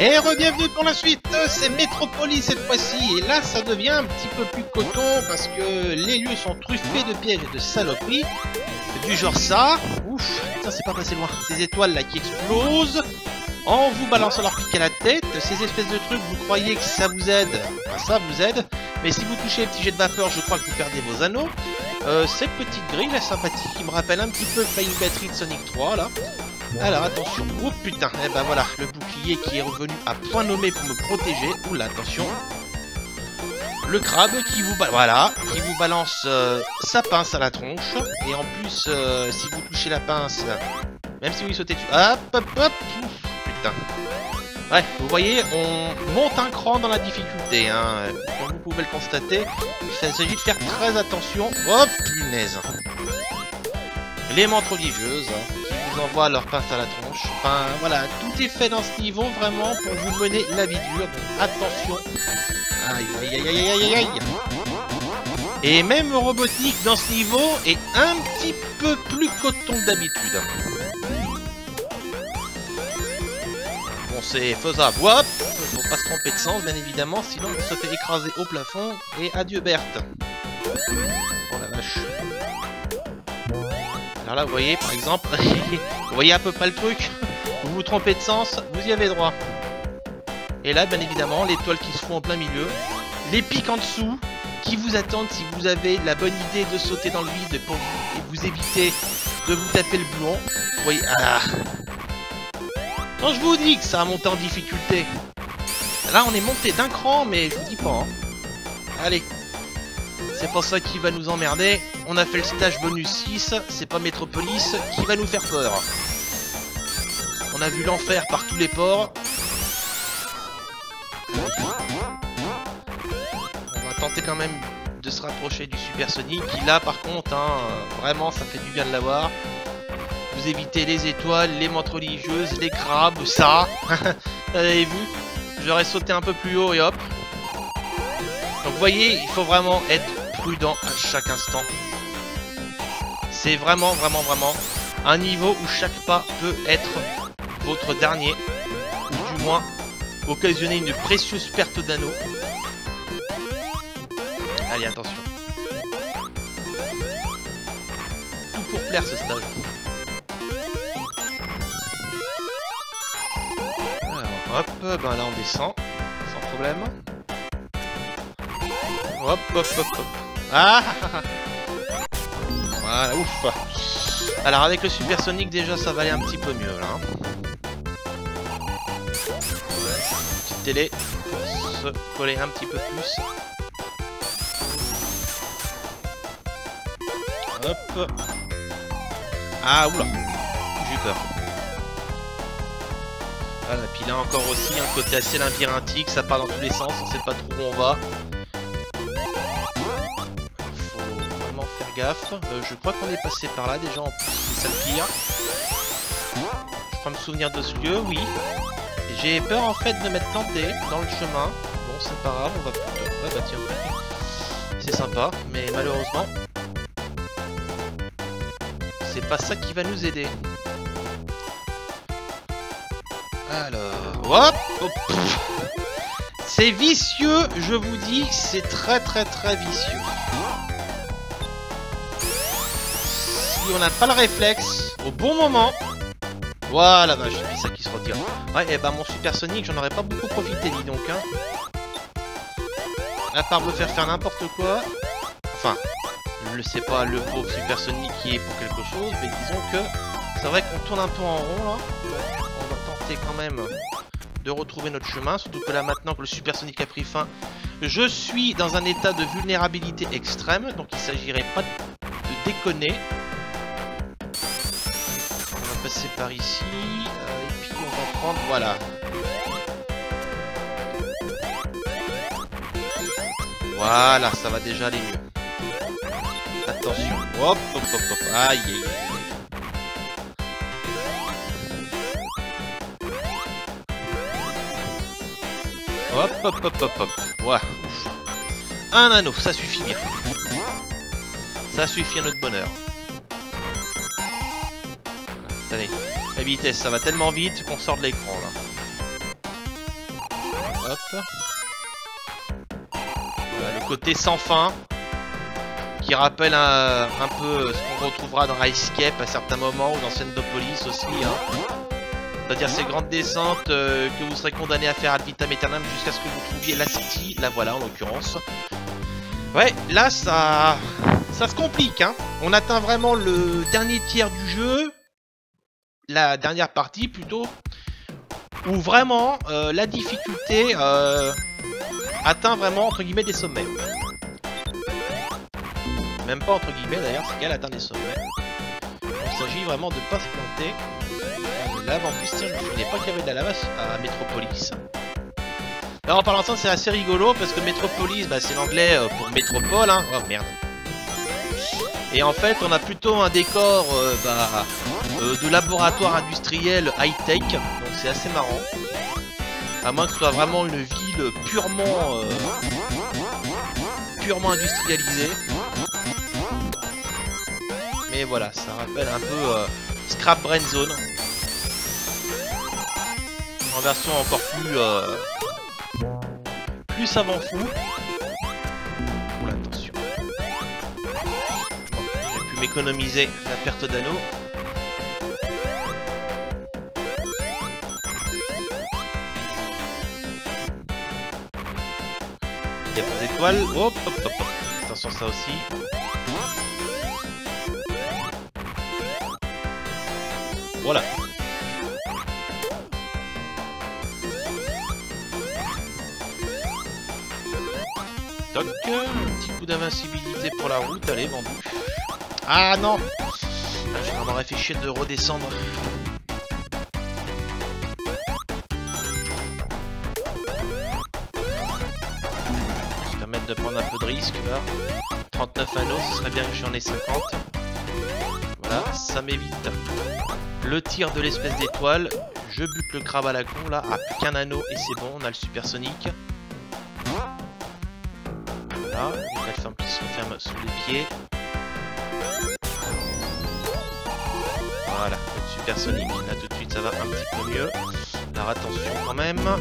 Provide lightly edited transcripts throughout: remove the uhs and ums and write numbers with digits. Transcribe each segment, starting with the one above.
Et re-bienvenue pour la suite, c'est Metropolis cette fois-ci, et là ça devient un petit peu plus coton parce que les lieux sont truffés de pièges et de saloperies, du genre ça, ouf, putain c'est pas passé loin, ces étoiles là qui explosent, en vous balançant leur pic à la tête, ces espèces de trucs, vous croyez que ça vous aide, enfin, ça vous aide, mais si vous touchez les petits jets de vapeur, je crois que vous perdez vos anneaux. Cette petite grille là sympathique qui me rappelle un petit peu Flying Battery de Sonic 3 là. Alors attention, oh putain, et ben voilà, le bouclier qui est revenu à point nommé pour me protéger. Oula, attention. Le crabe qui vous, voilà, qui vous balance sa pince à la tronche. Et en plus, si vous touchez la pince, même si vous y sautez dessus, hop, hop, hop, putain. Ouais, vous voyez, on monte un cran dans la difficulté, hein. Comme vous pouvez le constater, il s'agit de faire très attention. Oh punaise. Les mantes religieuses qui vous envoient leur pince à la tronche. Enfin voilà, tout est fait dans ce niveau vraiment pour vous mener la vie dure. Donc attention. Aïe aïe aïe aïe aïe aïe. Et même Robotnik dans ce niveau est un petit peu plus coton que d'habitude. Bon c'est faisable. Hop, faut pas se tromper de sens bien évidemment, sinon on se fait écraser au plafond. Et adieu Berthe. Oh la vache. Alors là, vous voyez, par exemple, vous voyez à peu près le truc. Vous vous trompez de sens, vous y avez droit. Et là, bien évidemment, l'étoile qui se fout en plein milieu. Les pics en dessous, qui vous attendent si vous avez la bonne idée de sauter dans le vide pour vous éviter de vous taper le boulon. Vous voyez, ah. Quand je vous dis que ça a monté en difficulté. Là, on est monté d'un cran, mais je vous dis pas. Hein. Allez. C'est pour ça qu'il va nous emmerder. On a fait le stage bonus 6, c'est pas Metropolis qui va nous faire peur. On a vu l'enfer par tous les ports. On va tenter quand même de se rapprocher du Super Sonic, qui là par contre, hein, vraiment ça fait du bien de l'avoir. Vous évitez les étoiles, les mantes religieuses, les crabes, ça. Vous avez vu? J'aurais sauté un peu plus haut et hop. Donc vous voyez, il faut vraiment être prudent à chaque instant. C'est vraiment un niveau où chaque pas peut être votre dernier, ou du moins occasionner une précieuse perte d'anneaux. Allez, attention. Tout pour plaire ce stage. Alors, hop, ben là on descend, sans problème. Hop, hop, hop, hop. Ah, voilà, ouf. Alors avec le Super Sonic déjà ça va aller un petit peu mieux là. Petite télé pour se coller un petit peu plus. Hop. Ah oula, j'ai eu peur. Voilà, puis là encore aussi un côté assez labyrinthique, ça part dans tous les sens, on sait pas trop où on va. Gaffe. Je crois qu'on est passé par là déjà en plus, c'est ça le pire. Je crois me souvenir de ce lieu, oui. J'ai peur en fait de m'être planté dans le chemin. Bon c'est pas grave, on va plutôt... Ah bah tiens, c'est sympa, mais malheureusement c'est pas ça qui va nous aider. Alors... Hop, hop. C'est vicieux, je vous dis, c'est très vicieux. On n'a pas le réflexe au bon moment. Voilà, bah, j'ai vu ça qui se retire. Ouais, et bah mon Super Sonic, j'en aurais pas beaucoup profité, dis donc. Hein. À part me faire n'importe quoi. Enfin, je sais pas le pauvre Super Sonic qui est pour quelque chose, mais disons que c'est vrai qu'on tourne un peu en rond là. Donc, on va tenter quand même de retrouver notre chemin. Surtout que là, maintenant que le Super Sonic a pris fin, je suis dans un état de vulnérabilité extrême. Donc il s'agirait pas de déconner. Passer par ici, et puis on va prendre, voilà. Voilà, ça va déjà aller mieux. Attention, hop, hop, hop, hop, aïe, aïe, aïe. Hop, hop, hop, hop, hop, voilà. Un anneau, ça suffit bien. Ça suffit à notre bonheur. Allez, la vitesse, ça va tellement vite qu'on sort de l'écran là. Hop. Voilà, le côté sans fin. Qui rappelle un peu ce qu'on retrouvera dans Escape à certains moments, ou dans Sendopolis aussi. Hein. C'est-à-dire ces grandes descentes que vous serez condamné à faire ad vitam aeternam jusqu'à ce que vous trouviez la sortie. La voilà en l'occurrence. Ouais, là ça se complique. Hein. On atteint vraiment le dernier tiers du jeu. La dernière partie plutôt. Où vraiment la difficulté atteint vraiment entre guillemets des sommets. Même pas entre guillemets d'ailleurs, c'est qu'elle atteint des sommets. Il s'agit vraiment de ne pas se planter. De la lave en plus, tiens, je ne savais pas qu'il y avait de la lave à Metropolis. Alors en parlant de ça, c'est assez rigolo parce que Metropolis, bah, c'est l'anglais pour métropole. Hein. Oh merde. Et en fait, on a plutôt un décor de laboratoire industriel high-tech. Donc c'est assez marrant. À moins que ce soit vraiment une ville purement industrialisée. Mais voilà, ça rappelle un peu Scrap Brain Zone. En version encore plus savant fou. Oula, attention. Bon, j'ai pu m'économiser la perte d'anneau. Il y a pas d'étoiles. Hop, hop, hop, hop. Attention, ça aussi. Voilà. Toc, un petit coup d'invincibilité pour la route, allez, vendu. Ah non, je m'en aurais fait chier de redescendre. Je vais permettre de prendre un peu de risque là. 39 anneaux, ce serait bien que j'en ai 50. Voilà, ça m'évite le tir de l'espèce d'étoile. Je bute le crabe à la con là. Ah, plus qu'un anneau et c'est bon, on a le supersonique. Voilà, les plateformes qui se referment sous les pieds. Voilà, le supersonique. Là tout de suite ça va un petit peu mieux. Alors attention quand même.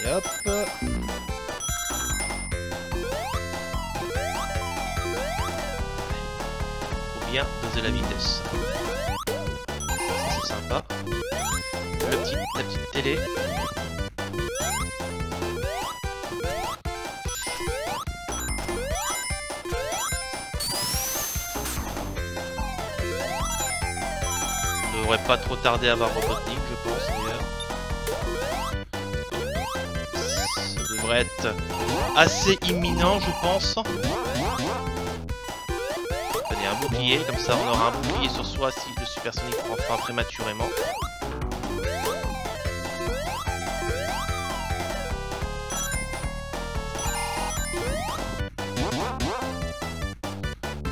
Et hop. Bien doser la vitesse. Ça c'est sympa. La petite télé. On devrait pas trop tarder à avoir Robotnik, je pense d'ailleurs. Ça devrait être assez imminent, je pense. Un bouclier, comme ça on aura un bouclier sur soi si le supersonique prend fin prématurément.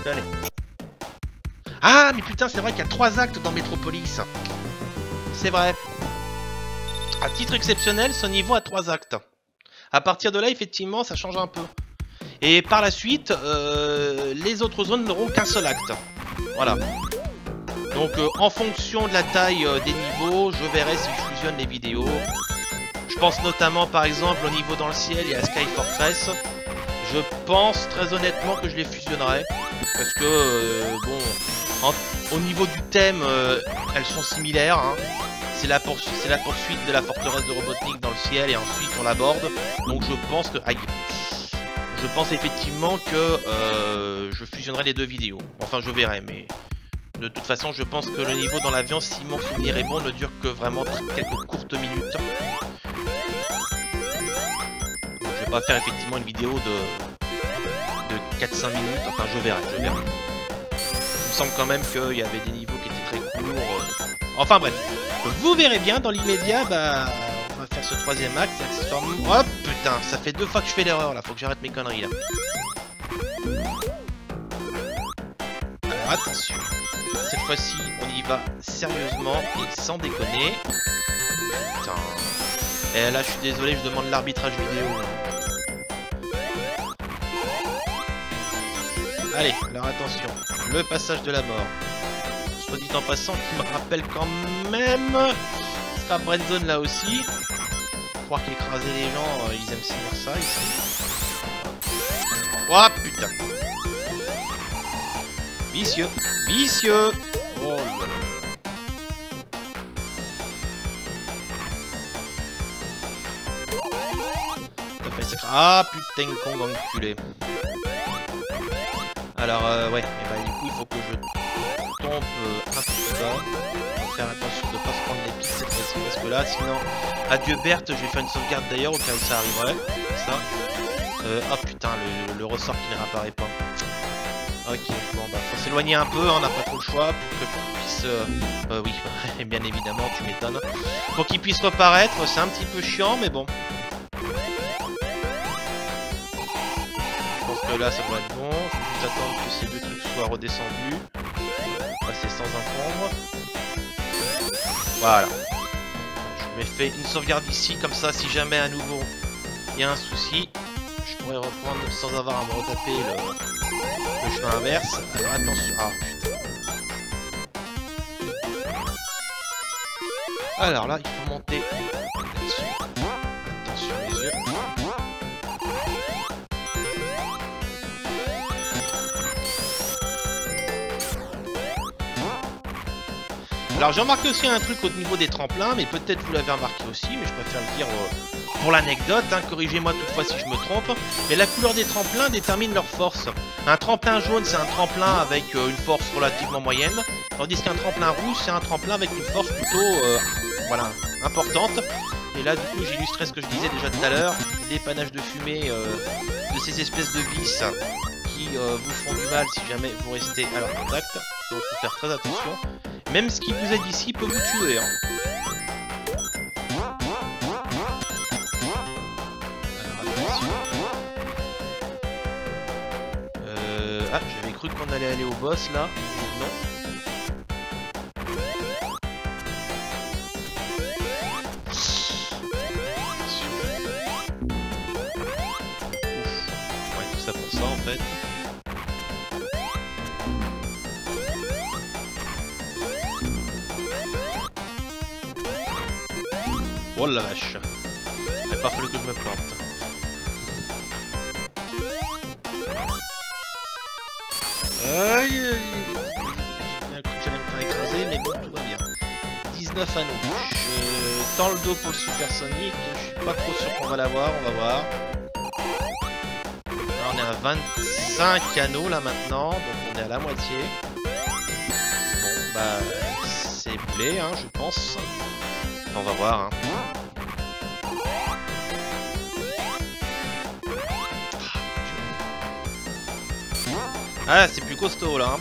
Allez. Ah mais putain, c'est vrai qu'il y a 3 actes dans Metropolis. C'est vrai. À titre exceptionnel, ce niveau a 3 actes. À partir de là, effectivement, ça change un peu. Et par la suite, les autres zones n'auront qu'un seul acte. Voilà. Donc en fonction de la taille des niveaux, je verrai si je fusionne les vidéos. Je pense notamment par exemple au niveau dans le ciel et à Sky Fortress. Je pense très honnêtement que je les fusionnerai. Parce que, bon, au niveau du thème, elles sont similaires. Hein. C'est la poursuite de la forteresse de Robotnik dans le ciel et ensuite on l'aborde. Donc je pense que... Aïe. Je pense effectivement que je fusionnerai les deux vidéos. Enfin, je verrai, mais de toute façon, je pense que le niveau dans l'avion, si mon souvenir est bon, ne dure que vraiment quelques courtes minutes. Donc, je vais pas faire effectivement une vidéo de 4-5 minutes. Enfin, je verrai. Il me semble quand même qu'il y avait des niveaux qui étaient très courts. Enfin bref, vous verrez bien dans l'immédiat, bah... On va faire ce 3e acte, accessoirement... Oh putain, ça fait 2 fois que je fais l'erreur là, faut que j'arrête mes conneries là. Alors attention, cette fois-ci on y va sérieusement et sans déconner. Putain. Et là je suis désolé, je demande l'arbitrage vidéo. Allez, alors attention, le passage de la mort. soit dit en passant, qui me rappelle quand même Scrap Brain là aussi. Je crois qu'écraser les gens, ils aiment faire ça ici. Oh putain. Vicieux. Vicieux. Oh là là. Ah putain, con enculé. Alors ouais, et bah du coup il faut que je tombe un peu bas. Faire attention de ne pas se prendre les pistes cette fois-ci parce que là sinon, adieu Berthe, je vais faire une sauvegarde d'ailleurs au cas où ça arriverait. Ça. Ah putain, le ressort qui ne réapparaît pas. Ok, bon bah faut s'éloigner un peu, on n'a pas trop le choix pour qu'on puisse... oui, bien évidemment, tu m'étonnes. Pour qu'il puisse reparaître, c'est un petit peu chiant mais bon. Là ça doit être bon, je vais juste attendre que ces deux trucs soient redescendus. Passer sans encombre. Voilà. Je me fais une sauvegarde ici, comme ça si jamais à nouveau il y a un souci, je pourrais reprendre sans avoir à me retaper le chemin inverse. Alors attention. Ah putain. Alors là il faut monter là-dessus. Attention les yeux. Alors j'ai remarqué aussi un truc au niveau des tremplins, mais peut-être vous l'avez remarqué aussi, mais je préfère le dire pour l'anecdote, hein, corrigez-moi toutefois si je me trompe, mais la couleur des tremplins détermine leur force. Un tremplin jaune c'est un tremplin avec une force relativement moyenne, tandis qu'un tremplin rouge c'est un tremplin avec une force plutôt voilà, importante. Et là du coup j'illustrais ce que je disais déjà tout à l'heure, des panaches de fumée de ces espèces de vis qui vous font du mal si jamais vous restez à leur contact, donc il faut faire très attention. Même ce qui vous aide ici peut vous tuer. Hein. Alors, ah, j'avais cru qu'on allait aller au boss là. Non. Ouais, tout ça pour ça en fait. Oh la vache. Il n'a pas fallu que je me plante. Aïe aïe. J'ai cru que j'allais me faire écraser, mais bon, tout va bien. 19 anneaux. Je tends le dos pour le supersonique. Je suis pas trop sûr qu'on va l'avoir, on va voir. Là, on est à 25 anneaux là maintenant, donc on est à la moitié. Bon, bah, c'est boulé, hein, je pense. On va voir. Hein. Ah, c'est plus costaud là. Hein.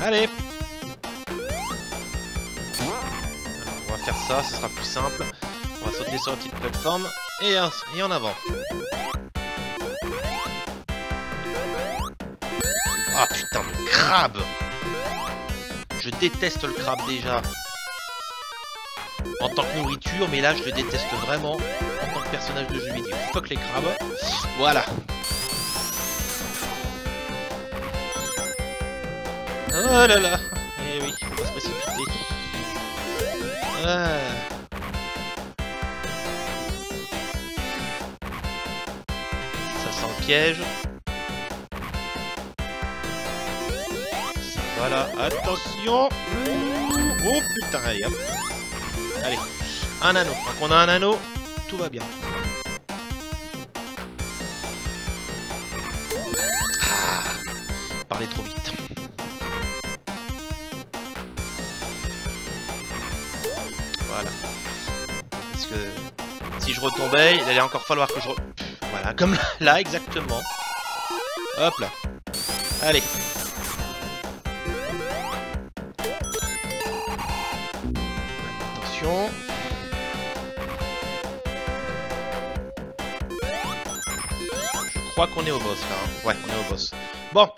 Allez. Alors, on va faire ça, ce sera plus simple. On va sauter sur la petite plateforme et en avant. Ah putain, le crabe. Je déteste le crabe déjà. En tant que nourriture, mais là je le déteste vraiment en tant que personnage de jeu vidéo. Fuck les crabes. Voilà. Oh là là. Eh oui, faut pas se précipiter. Ah. Ça sent le piège. Ça, voilà, attention. Oh putain, allez hop. Allez, un anneau. Quand on a un anneau, tout va bien. Ah, parler trop vite. Voilà. Parce que si je retombais, il allait encore falloir que je... Voilà, comme là, exactement. Hop là. Allez. Attention. Je crois qu'on est au boss là. Hein. Ouais, on est au boss. Bon.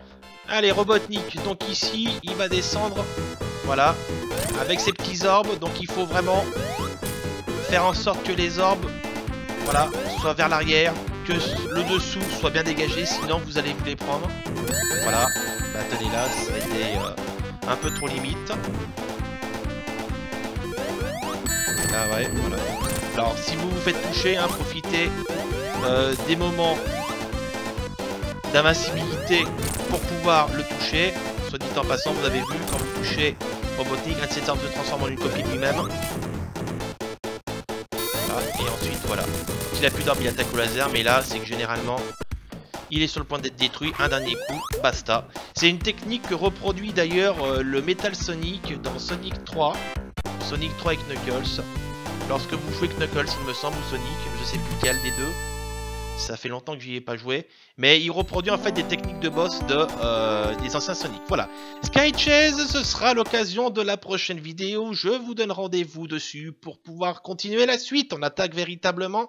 Allez, Robotnik. Donc ici, il va descendre. Voilà. Avec ses petits orbes. Donc il faut vraiment faire en sorte que les orbes, voilà, soient vers l'arrière. Que le dessous soit bien dégagé. Sinon, vous allez vous les prendre. Voilà. Bah tenez là, ça a été un peu trop limite. Ah ouais, voilà. Alors si vous vous faites toucher, hein, profitez des moments d'invincibilité pour pouvoir le toucher. Soit dit en passant, vous avez vu, quand vous touchez Robotnik, un de ses armes se transforme en une copie de lui-même. Voilà. Et ensuite, voilà. S'il a plus d'armes, il attaque au laser, mais là, c'est que généralement, il est sur le point d'être détruit. Un dernier coup, basta. C'est une technique que reproduit d'ailleurs le Metal Sonic dans Sonic 3. Sonic 3 avec Knuckles. Lorsque vous jouez Knuckles, il me semble, ou Sonic, je sais plus quel des deux. Ça fait longtemps que j'y ai pas joué. Mais il reproduit en fait des techniques de boss des anciens Sonic. Voilà. Sky Chase, ce sera l'occasion de la prochaine vidéo. Je vous donne rendez-vous dessus pour pouvoir continuer la suite. On attaque véritablement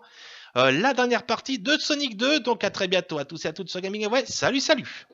la dernière partie de Sonic 2. Donc à très bientôt à tous et à toutes sur Gaming. Ouais, salut, salut!